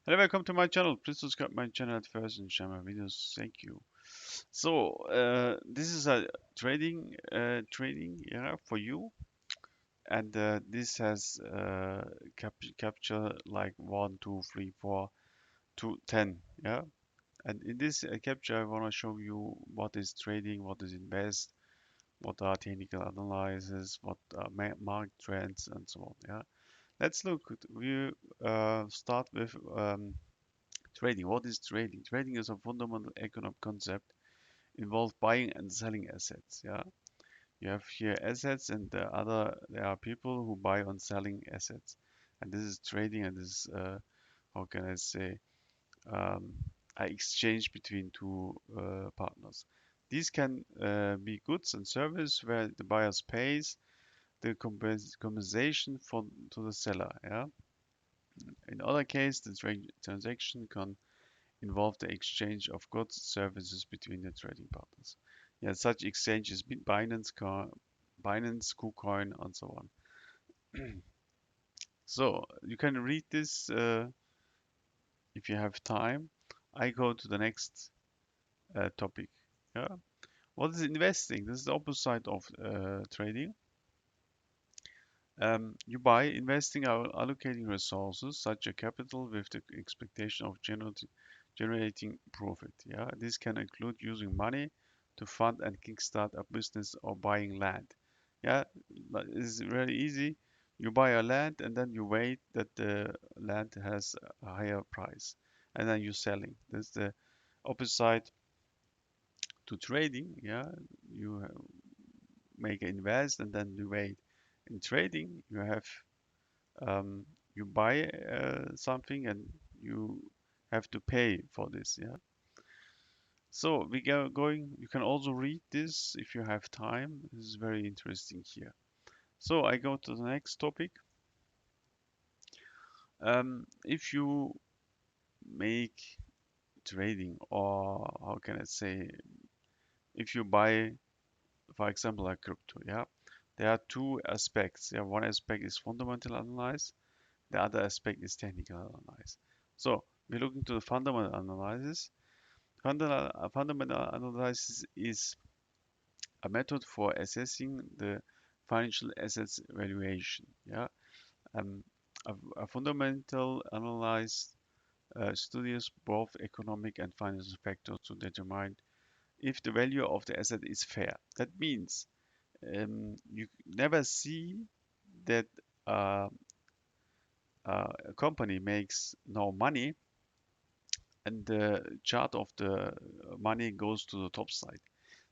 Hello, welcome to my channel. Please subscribe my channel at first and share my videos. Thank you. So this is a trading for you, and this has capture like 1, 2, 3, 4 to 10. Yeah, and in this capture, I want to show you what is trading, what is invest, what are technical analysis, what are market trends, and so on. Yeah, let's look. We start with trading. What is trading? Trading is a fundamental economic concept involve buying and selling assets. Yeah, you have here assets, and there are people who buy and selling assets, and this is trading, and this is how can I say um, a exchange between two partners. These can be goods and service where the buyers pays the compensation for to the seller. Yeah. In other case, the transaction can involve the exchange of goods and services between the trading partners. Yeah, such exchange is Binance, KuCoin, and so on. So you can read this if you have time. I go to the next topic. Yeah. What is investing? This is the opposite of trading. You buy, investing are allocating resources such as capital with the expectation of generating profit. Yeah, this can include using money to fund and kickstart a business or buying land. Yeah, but it's really easy. You buy a land and then you wait that the land has a higher price, and then you're selling. That's the opposite to trading. Yeah, you make an invest and then you wait. In trading, you have you buy something and you have to pay for this. Yeah. So we go going. You can also read this if you have time. This is very interesting here. So I go to the next topic. If you make trading, or how can I say, if you buy, for example, a crypto, yeah, there are two aspects. Yeah, one aspect is fundamental analysis. The other aspect is technical analysis. So we look into the fundamental analysis. Fundamental analysis is a method for assessing the financial assets valuation. Yeah, um, a fundamental analysis studies both economic and financial factors to determine if the value of the asset is fair. That means you never see that uh, a company makes no money and the chart of the money goes to the top side.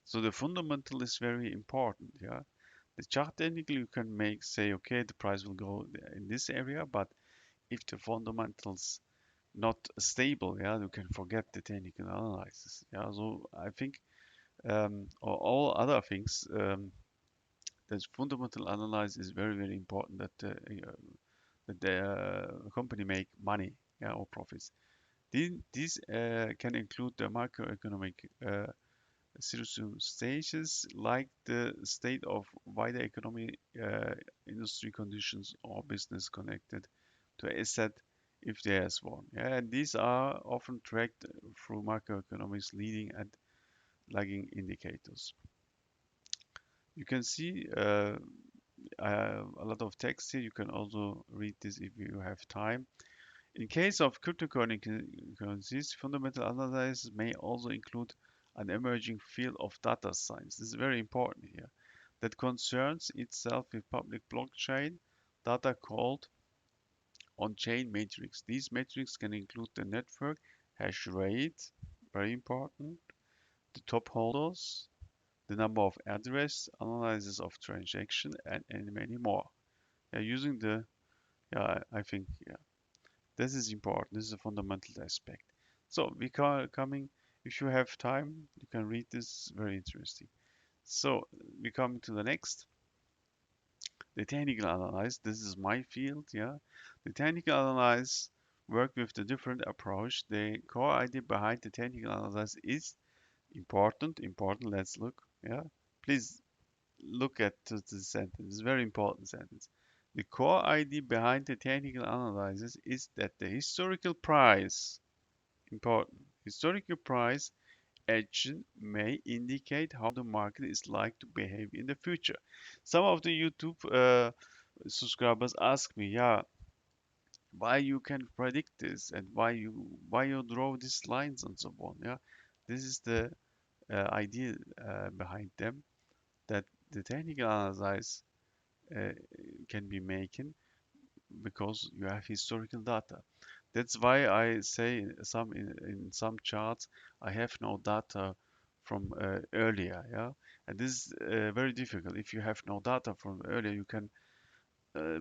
So the fundamental is very important. Yeah, the chart technically you can make say okay the price will go in this area, but if the fundamentals not stable, yeah, you can forget the technical analysis. Yeah, so I think or all other things that fundamental analysis is very important that the company make money, yeah, or profits. These can include the macroeconomic circumstances like the state of wider economy, industry conditions, or business connected to asset if there is one. Yeah, and these are often tracked through macroeconomics leading and lagging indicators. You can see a lot of text here. You can also read this if you have time. In case of cryptocurrencies, fundamental analysis may also include an emerging field of data science. This is very important here, that concerns itself with public blockchain data called on-chain metrics. These metrics can include the network hash rate, very important, the top holders, the number of address, analysis of transaction, and many more. Yeah, using the I think this is important. This is a fundamental aspect. So we coming. If you have time, you can read this. Very interesting. So we come to the next. The technical analysis. This is my field. Yeah, the technical analysis work with the different approach. The core idea behind the technical analysis is important. Important. Let's look. Yeah, please look at the sentence. It's a very important sentence. The core idea behind the technical analysis is that the historical price, important, historical price action may indicate how the market is like to behave in the future. Some of the YouTube subscribers ask me, yeah, why you can predict this and why you draw these lines and so on. Yeah, this is the idea behind them, that the technical analysis uh, can be making because you have historical data. That's why I say in some charts I have no data from earlier. Yeah, and this is very difficult. If you have no data from earlier, you can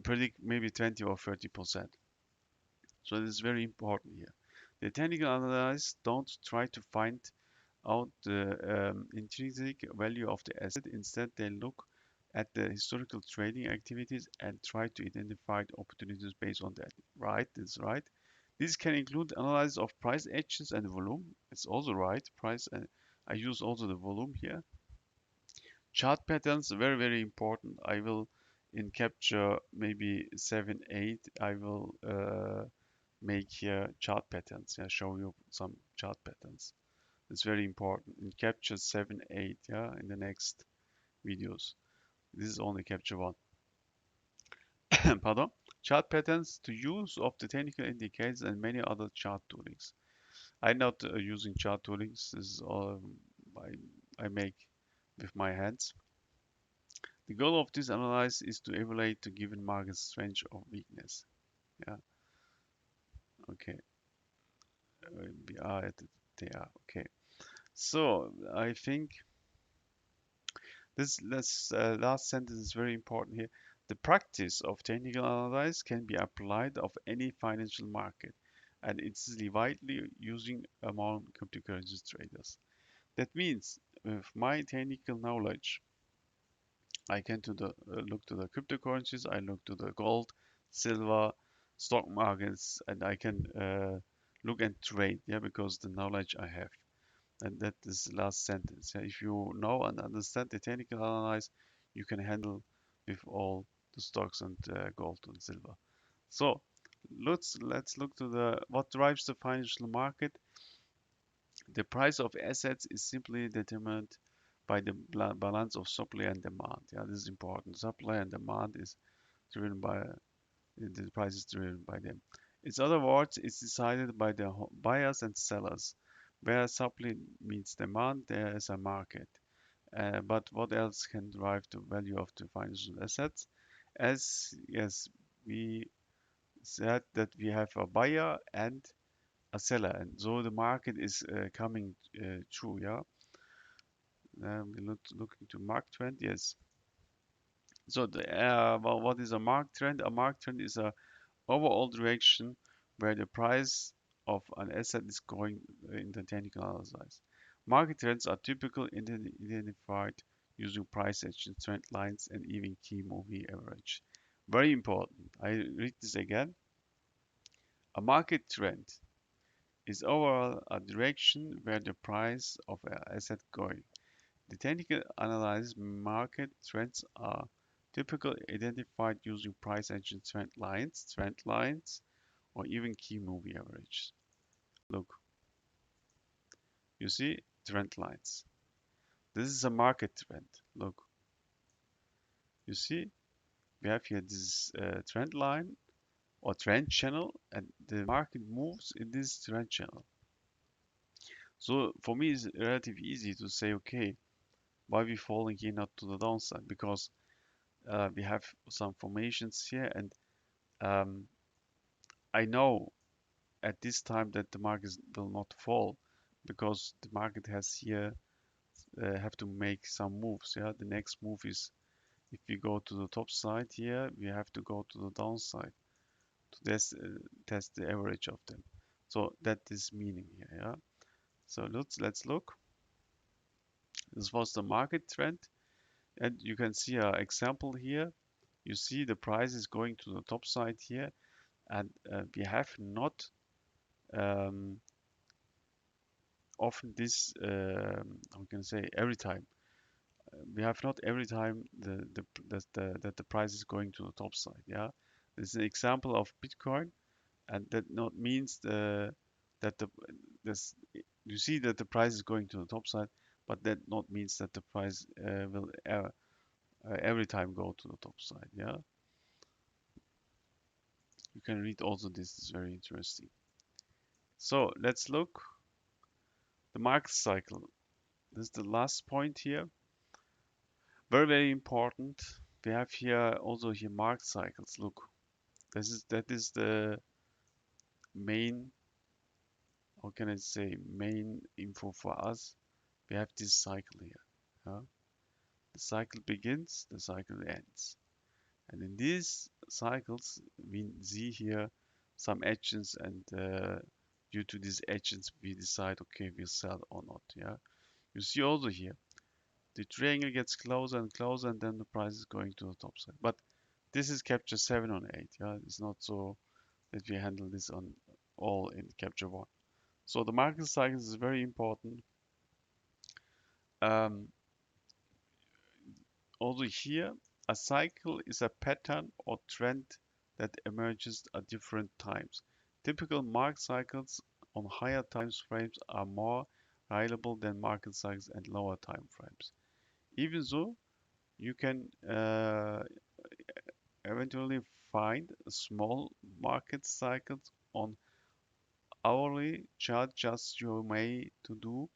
predict maybe 20 or 30%. So this is very important here. The technical analysts don't try to find out the intrinsic value of the asset. Instead, they look at the historical trading activities and try to identify the opportunities based on that. Right, that's right. This can include analysis of price actions and volume. It's also right. Price. I use also the volume here. Chart patterns, very, very important. I will in capture maybe 7, 8. I will make here chart patterns. Yeah, show you some chart patterns. It's very important in capture 7, 8. Yeah, in the next videos. This is only capture 1. Pardon. Chart patterns to use of the technical indicators and many other chart toolings. I'm not using chart toolings. This is all I make with my hands. The goal of this analysis is to evaluate the given market strength or weakness. Yeah, okay. We are at there. Okay. So I think this last sentence is very important here. The practice of technical analysis can be applied of any financial market, and it's widely using among cryptocurrency traders. That means with my technical knowledge, I can look to the cryptocurrencies, I look to the gold, silver, stock markets, and I can look and trade, yeah, because the knowledge I have. And that is the last sentence. Yeah. If you know and understand the technical analysis, you can handle with all the stocks and gold and silver. So let's look to the what drives the financial market. The price of assets is simply determined by the balance of supply and demand. Yeah, this is important. Supply and demand is driven by the price is driven by them. In other words, it's decided by the buyers and sellers. Where supply meets demand, there is a market. But what else can drive the value of the financial assets? As yes, we said that we have a buyer and a seller, and so the market is coming true. Yeah, we're looking to market trend. Yes. So well, what is a market trend? A market trend is a overall direction where the price of an asset is going in the technical analysis. Market trends are typically identified using price action, trend lines, and even key moving average. Very important. I read this again. A market trend is overall a direction where the price of an asset going. The technical analysis market trends are typically identified using price action trend lines, or even key moving averages. Look, you see trend lines. This is a market trend. Look, you see we have here this trend line or trend channel, and the market moves in this trend channel. So for me, it's relatively easy to say, okay, why we falling here not to the downside? Because we have some formations here, and um, I know at this time that the market will not fall because the market has here have to make some moves. Yeah, the next move is if we go to the top side here, we have to go to the downside to test the average of them. So that is meaning here. Yeah. So let's look. This was the market trend, and you can see an example here. You see the price is going to the top side here, and we have not often this how can I say every time we have not every time that the price is going to the top side. Yeah, this is an example of Bitcoin, and that not means that the this you see that the price is going to the top side, but that not means that the price will every time go to the top side. Yeah, you can read also this is very interesting. So let's look the market cycle. This is the last point here. Very important. We have here also here market cycles. Look, that is the main, how can I say, main info for us. We have this cycle here. Yeah? The cycle begins, the cycle ends. And in these cycles, we see here some actions, and due to these actions, we decide, okay, we sell or not. Yeah, you see also here, the triangle gets closer and closer, and then the price is going to the top side. But this is capture 7 on 8. Yeah, it's not so that we handle this on all in capture 1. So the market cycle is very important. Um, Also here, a cycle is a pattern or trend that emerges at different times. Typical market cycles on higher time frames are more reliable than market cycles at lower time frames. Even so, you can eventually find small market cycles on hourly chart, just you may do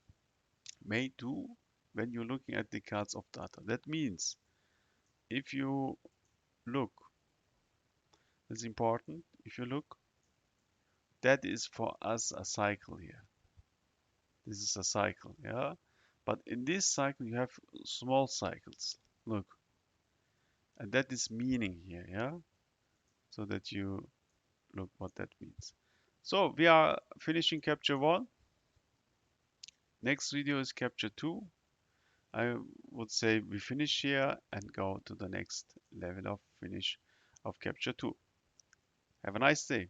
when you're looking at the cards of data. That means if you look, it's important, if you look, that is for us a cycle here. This is a cycle, yeah. But in this cycle you have small cycles. Look, and that is meaning here, yeah. So that you look what that means. So we are finishing capture 1. Next video is capture 2. I would say we finish here and go to the next level of finish of capture 2. Have a nice day.